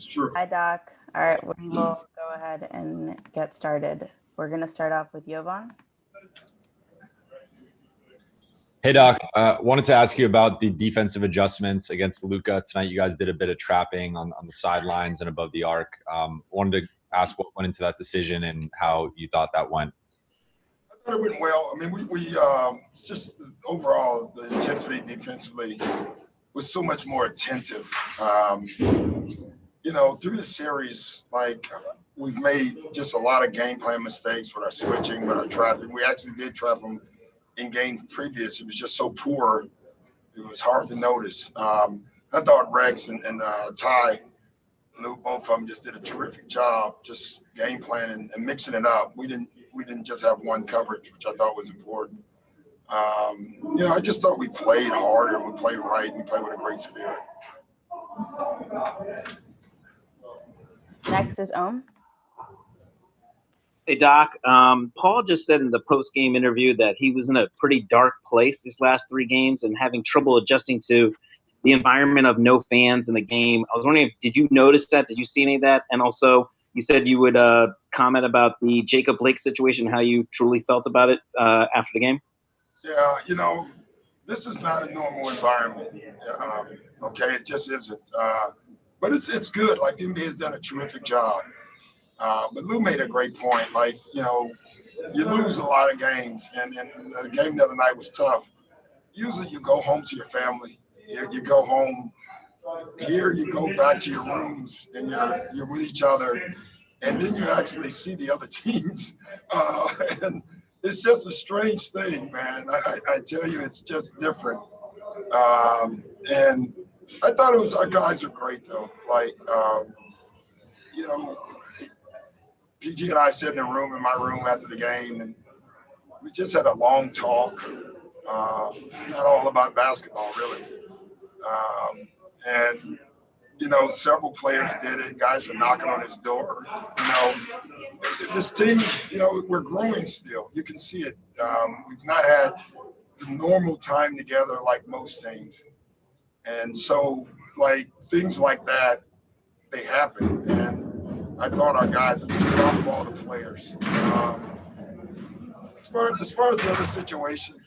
It's true. Hi, Doc. All right, we will go ahead and get started. We're going to start off with Jovan. Hey, Doc. Wanted to ask you about the defensive adjustments against Luka tonight. You guys did a bit of trapping on the sidelines and above the arc. Wanted to ask what went into that decision and how you thought that went. I thought it went well. I mean, we just overall the intensity defensively was so much more attentive. You know, through the series, like we've made just a lot of game plan mistakes with our switching, with our trapping. We actually did trap them in games previous. It was just so poor, it was hard to notice. I thought Rex and Ty, Luke, both of them just did a terrific job, just game planning and mixing it up. We didn't just have one coverage, which I thought was important. You know, I just thought we played harder, we played right, and we played with a great spirit. Next is Ohm. Hey, Doc. Paul just said in the post-game interview that he was in a pretty dark place these last 3 games and having trouble adjusting to the environment of no fans in the game. I was wondering, did you notice that? Did you see any of that? And also, you said you would comment about the Jacob Blake situation, how you truly felt about it after the game. Yeah, you know, this is not a normal environment. Okay, it just isn't. But it's good. Like, the NBA has done a terrific job. But Lou made a great point. Like, you know, you lose a lot of games, and the game the other night was tough. Usually you go home to your family. You go home. Here you go back to your rooms, and you're with each other, and then you actually see the other teams. And it's just a strange thing, man. I tell you, it's just different. And I thought our guys are great, though. Like, you know, PG and I sat in my room after the game, and we just had a long talk. Not all about basketball, really. And, you know, several players did it. Guys were knocking on his door. You know, this team's, you know, we're growing still. You can see it. We've not had the normal time together like most teams. And so, like, things like that, they happen. And I thought our guys have just dropped all the players. As far as the other situation,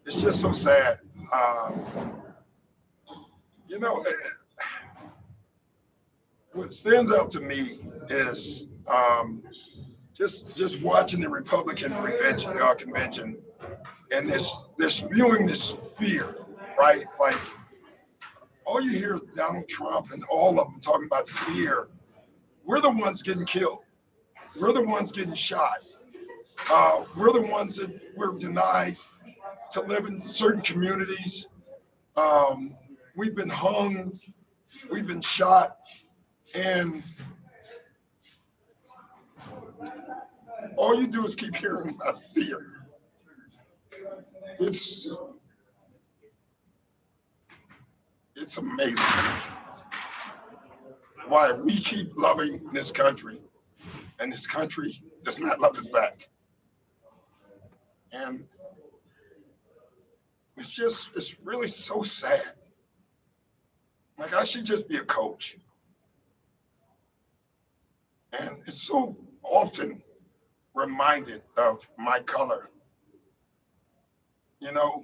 it's just so sad. You know, what stands out to me is just watching the Republican convention, and they're spewing this fear, right? Like, all you hear is Donald Trump and all of them talking about fear. We're the ones getting killed. We're the ones getting shot. We're the ones that we're denied to live in certain communities. We've been hung, we've been shot, and all you do is keep hearing about fear. It's amazing why we keep loving this country, and this country does not love us back. And it's really so sad. Like, I should just be a coach. And it's so often reminded of my color. You know,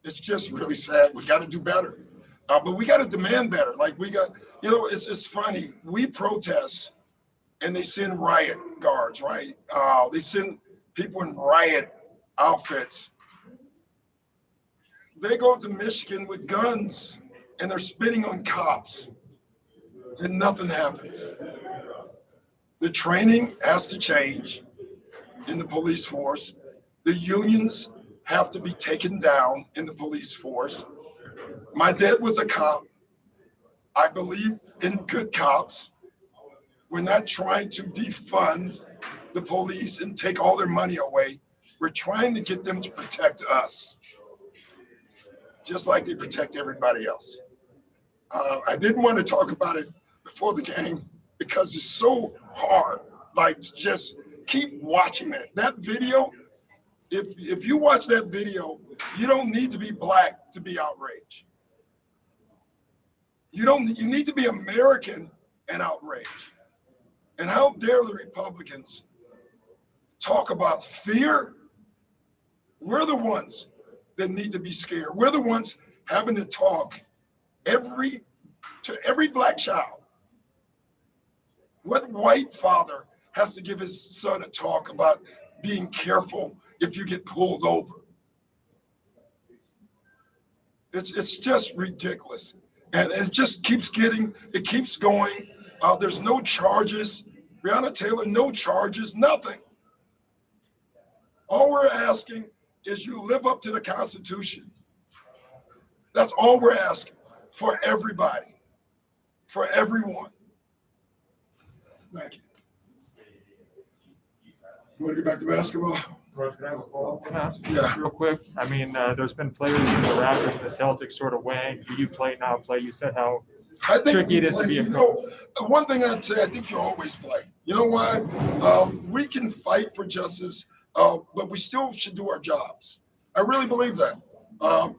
it's just really sad. We got to do better. But we got to demand better. Like, we got, you know, it's funny. We protest and they send riot guards, right? They send people in riot outfits. They go to Michigan with guns and they're spitting on cops, and nothing happens. The training has to change in the police force. The unions have to be taken down in the police force. My dad was a cop. I believe in good cops. We're not trying to defund the police and take all their money away. We're trying to get them to protect us, just like they protect everybody else. I didn't want to talk about it before the game because it's so hard. Like, just keep watching it. That video, if you watch that video, you don't need to be black to be outraged. You need to be American and outraged. And how dare the Republicans talk about fear? We're the ones that need to be scared. We're the ones having to talk to every black child. What white father has to give his son a talk about being careful if you get pulled over? It's just ridiculous. And it just keeps going. There's no charges. Breonna Taylor, no charges, nothing. All we're asking is you live up to the Constitution. That's all we're asking for everybody, for everyone. Thank you. You want to get back to basketball? Can I have a follow-up on that? Yeah. Real quick. I mean, there's been players in the Raptors and the Celtics sort of weighing, do you play, not play? You said how I think tricky it is to be a coach. One thing I'd say, I think you always play. You know why? We can fight for justice, but we still should do our jobs. I really believe that.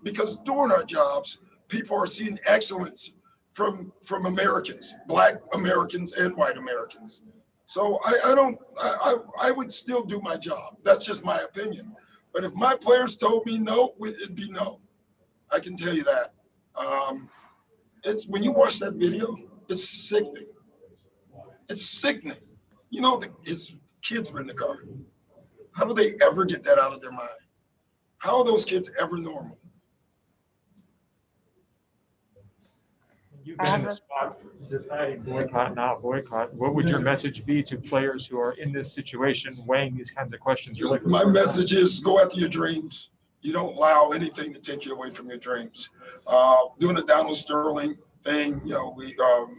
Because doing our jobs, people are seeing excellence from Americans, black Americans and white Americans. So I would still do my job. That's just my opinion. But if my players told me no, it'd be no. I can tell you that. It's when you watch that video, it's sickening. It's sickening. You know, his kids were in the car. How do they ever get that out of their mind? How are those kids ever normal? You've been in the spot deciding boycott, not boycott. What would your message be to players who are in this situation weighing these kinds of questions? My message is go after your dreams. You don't allow anything to take you away from your dreams. Doing the Donald Sterling thing, you know,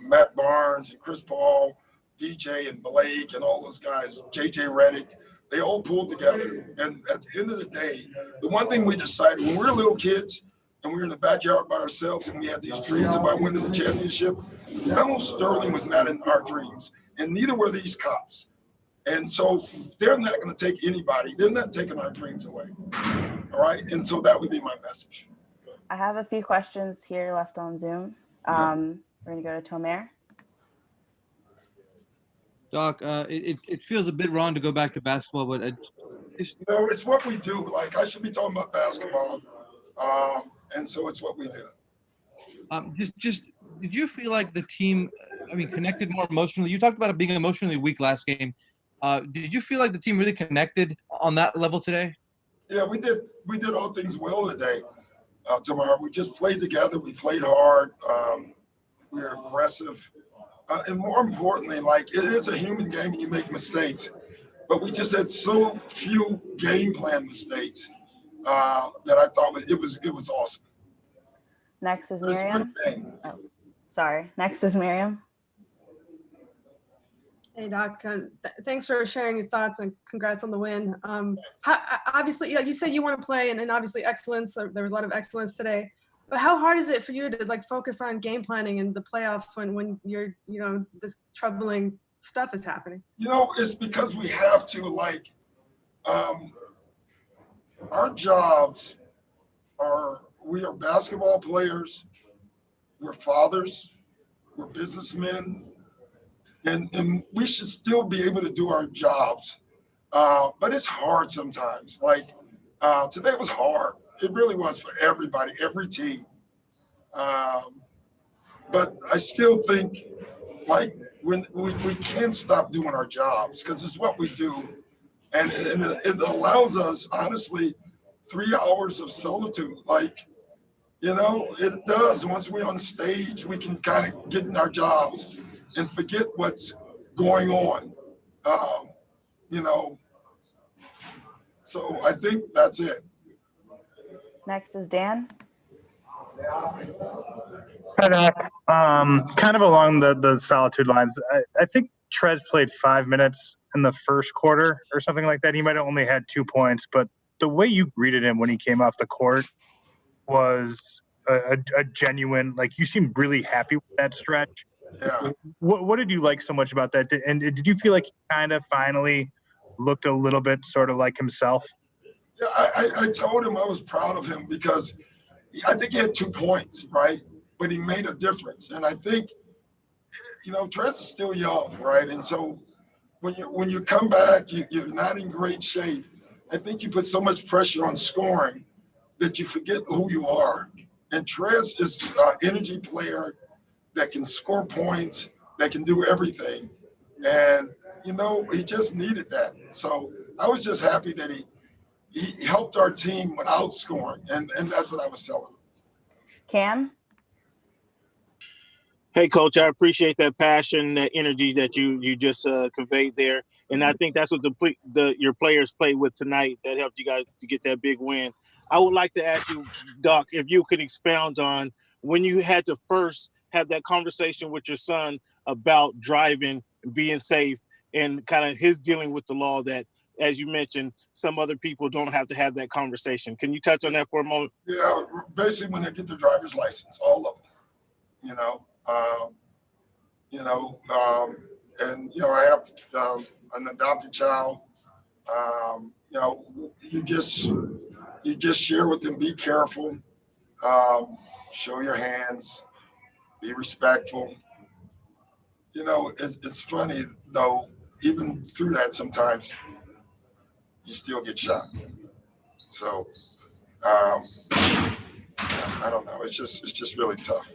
Matt Barnes and Chris Paul, DJ and Blake and all those guys, JJ Redick, they all pulled together. And at the end of the day, the one thing we decided when we were little kids and we were in the backyard by ourselves and we had these dreams about winning the championship, Donald Sterling was not in our dreams, and neither were these cops. And so they're not going to take anybody. They're not taking our dreams away. All right. And so that would be my message. I have a few questions here left on Zoom. We're going to go to Tomer. Doc, it feels a bit wrong to go back to basketball, but No, it's what we do. Like, I should be talking about basketball. And so it's what we do. Did you feel like the team, connected more emotionally? You talked about it being emotionally weak last game. Did you feel like the team really connected on that level today? Yeah, we did. We did all things well today. Tomorrow, we just played together. We played hard. We were aggressive. And more importantly, like, it is a human game and you make mistakes. But we just had so few game plan mistakes that I thought it was awesome. Next is Miriam. Oh, sorry. Next is Miriam. Hey, Doc. Thanks for sharing your thoughts and congrats on the win. Obviously, you said you want to play and obviously excellence. There was a lot of excellence today. But how hard is it for you to focus on game planning in the playoffs when you're, this troubling stuff is happening? It's because we have to, our jobs we are basketball players, we're fathers, we're businessmen, and we should still be able to do our jobs. But it's hard sometimes. Today was hard. It really was for everybody, every team. But I still think, when we can't stop doing our jobs because it's what we do. And it allows us, honestly, 3 hours of solitude. It does. Once we're on stage, we can kind of get in our jobs and forget what's going on. So I think that's it. Next is Dan. Hi, Doc. Kind of along the solitude lines, I think Trez played 5 minutes in the first quarter or something like that. He might have only had 2 points, but the way you greeted him when he came off the court was a genuine, you seemed really happy with that stretch. Yeah. What did you like so much about that? And did you feel like he kind of finally looked a little bit sort of like himself? Yeah, I told him I was proud of him because I think he had 2 points, right? but he made a difference. And I think, you know, Trez is still young, right? And so when you come back, you're not in great shape. I think you put so much pressure on scoring that you forget who you are. And Trez is an energy player that can score points, that can do everything. And, you know, he just needed that. So I was just happy that he helped our team without scoring. And that's what I was telling him. Cam? Hey, Coach, I appreciate that passion, that energy that you just conveyed there. And I think that's what your players played with tonight that helped you guys to get that big win. I would like to ask you, Doc, if you could expound on when you had to first have that conversation with your son about driving, being safe, and kind of his dealing with the law that, as you mentioned, some other people don't have to have that conversation. Can you touch on that for a moment? Yeah, basically when they get their driver's license, all of them, you know. And you know, I have an adopted child. You know, you just share with them, be careful, show your hands, be respectful. You know, it's funny though, even through that sometimes you still get shot. So I don't know. It's just really tough.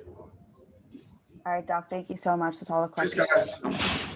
All right, Doc, thank you so much. That's all the Thanks, questions. guys.